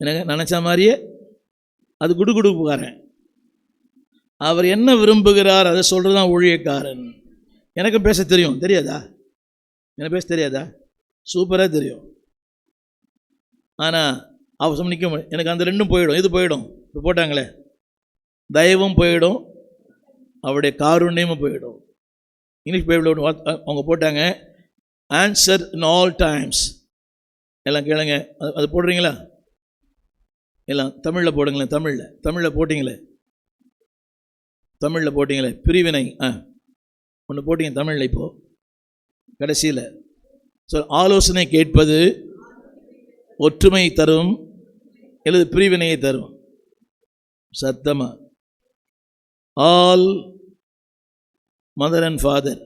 எனக்கு நினச்ச மாதிரியே அது குடுகுடுப்புக்காரன். அவர் என்ன விரும்புகிறார் அதை சொல்கிறது தான் ஊழியக்காரன். எனக்கு பேச தெரியும், தெரியாதா? எனக்கு பேச தெரியாதா? சூப்பராக தெரியும். ஆனால் அவசரம் நிற்க முடியும். எனக்கு அந்த ரெண்டும் போயிடும். இது போயிடும். இப்போ போட்டாங்களே, தயவும் போயிடும், அவருடைய காருண்யமும் போயிடும். இங்கிலீஷ் பைபிள் அவங்க போட்டாங்க, ஆன்சர் இன் ஆல் டைம்ஸ். எல்லாம் கேளுங்க. அது போடுறீங்களா? எல்லாம் தமிழில் போடுங்களேன். தமிழில் போட்டிங்களே, தமிழில் போட்டிங்களே, பிரிவினை ஒன்று போட்டிங்க தமிழில். இப்போது கடைசியில் ஆலோசனை கேட்பது ஒற்றுமை தரும் அல்லது பிரிவினையை தரும். சத்தமா, ஆல் மதர் அண்ட் ஃபாதர்.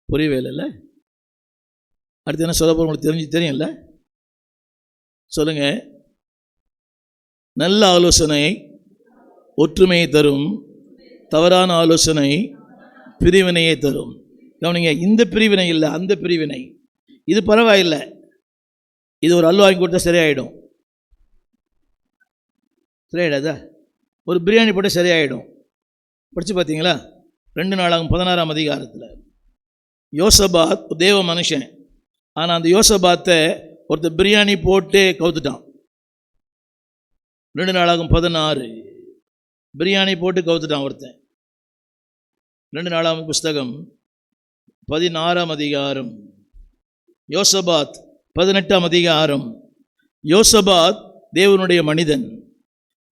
புரியவே இல்லைல்ல? அடுத்து என்ன சொல்ல போகிற உங்களுக்கு தெரியும்ல? சொல்லுங்க. நல்ல ஆலோசனை ஒற்றுமையை தரும், தவறான ஆலோசனை பிரிவினையை தரும். கவனிங்க, இந்த பிரிவினை இல்லை, அந்த பிரிவினை. இது பரவாயில்லை, இது ஒரு அல்வா வாங்கி கொடுத்தா சரியாயிடும். சரியாயிடாதா? ஒரு பிரியாணி போட்டால் சரியாயிடும். படித்து பார்த்தீங்களா? 2 நாளாகும் 16ஆம் அதிகாரத்தில் யோசபாத் தேவ மனுஷன். ஆனால் அந்த யோசபாத்தை ஒருத்தர் பிரியாணி போட்டு கவுத்துட்டான். 2 நாளாகும் 16 பிரியாணி போட்டு கவுத்துட்டான் ஒருத்தன். 2 நாளாகும் புஸ்தகம் 16ஆம் அதிகாரம், யோசபாத் 18ஆம் அதிகாரம். யோசபாத் தேவனுடைய மனிதன்,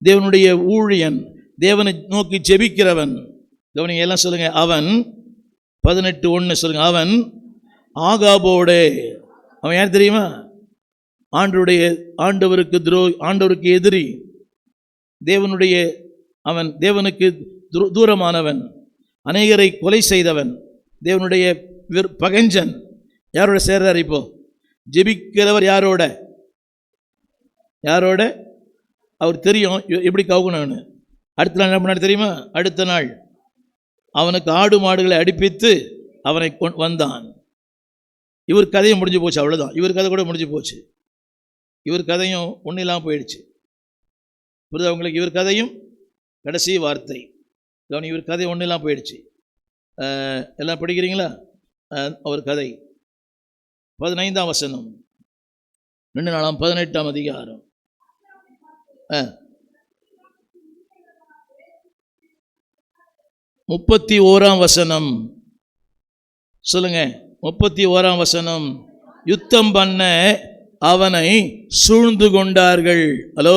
தேவனுடைய ஊழியன், தேவனை நோக்கி ஜெபிக்கிறவன். கவனிங்க, எல்லாம் சொல்லுங்க. அவன் 18:1 சொல்லுங்க. அவன் ஆகாபோடு, அவன் யார் தெரியுமா? ஆண்டவருக்கு எதிரி, அவன் தேவனுக்கு தூரமானவன், அநேகரை கொலை செய்தவன், தேவனுடைய பகஞ்சன். யாரோட சேர்றார் இப்போ? ஜெபிக்கிறவர் யாரோட? அவர் தெரியும் எப்படி கவுக்கணும்னு. அடுத்த நாள் என்ன பண்ணாரு தெரியுமா? அடுத்த நாள் அவனுக்கு ஆடு மாடுகளை அடிப்பித்து அவனை வந்தான். இவர் கதையும் முடிஞ்சு போச்சு, அவ்வளோதான். இவர் கதை கூட முடிஞ்சு போச்சு. இவர் கதையும் ஒன்றும் இல்லாமல் போயிடுச்சு. புரியுது அவங்களுக்கு? இவர் கதையும் கடைசி வார்த்தை. இவர் கதை ஒன்றும் இல்லாமல் போயிடுச்சு. எல்லாம் படிக்கிறீங்களா? அவர் கதை 15ஆம் வசனம், 2 நாளாம் 18ஆம் அதிகாரம். 31ஆம் வசனம் சொல்லுங்க. 31ஆம் வசனம். யுத்தம் பண்ண அவனை சூழ்ந்து கொண்டார்கள். ஹலோ,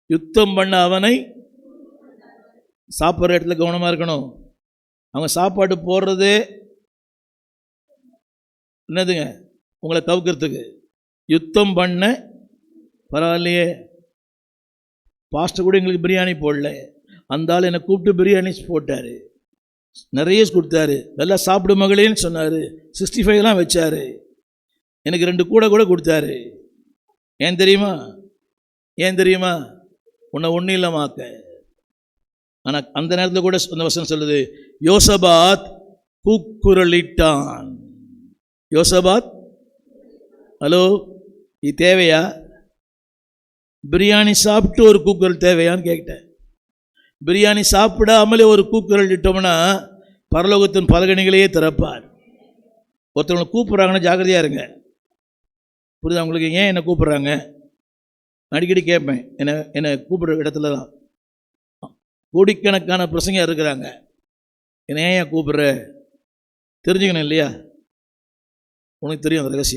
யுத்தம் பண்ண அவனை. சாப்பிட்ற இடத்துல கவனமாக இருக்கணும். அவங்க சாப்பாடு போடுறது என்னதுங்க? உங்களை கவுக்கிறதுக்கு. யுத்தம் பண்ண பரவாயில்லையே, பாஸ்டர் கூட எங்களுக்கு பிரியாணி போடல, அந்த ஆள் என்னை கூப்பிட்டு பிரியாணி போட்டார், நிறைய கொடுத்தாரு, நல்லா சாப்பிடு மகளேன்னு சொன்னார், 65 வச்சார், எனக்கு 2 கூட கொடுத்தாரு. ஏன் தெரியுமா? உன்னை ஒன்றும் இல்லமாக்க. ஆனால் அந்த நேரத்தில் கூட அந்த வசனம் சொல்லுது, யோசபாத் கூக்குரலிட்டான். யோசபாத், ஹலோ, இது தேவையா? பிரியாணி சாப்பிட்டு ஒரு கூக்குரல் தேவையான்னு கேட்டேன். பிரியாணி சாப்பிடாமலே ஒரு கூக்குரல் இட்டோம்னா பரலோகத்தின் பலகணிகளையே திறப்பார். ஒருத்தவங்களை கூப்பிட்றாங்கன்னா ஜாக்கிரதையாக இருங்க. புரியுதா உங்களுக்கு? ஏன் என்னை கூப்பிட்றாங்க? அடிக்கடி கேட்பேன். என்னை கூப்பிட்ற இடத்துல தான் கோடிக்கணக்கான பிரசங்க இருக்கிறாங்க. என்னை ஏன் கூப்பிட்ற? தெரிஞ்சுக்கணும் இல்லையா? உனக்கு தெரியும் அந்த ரகசியம்.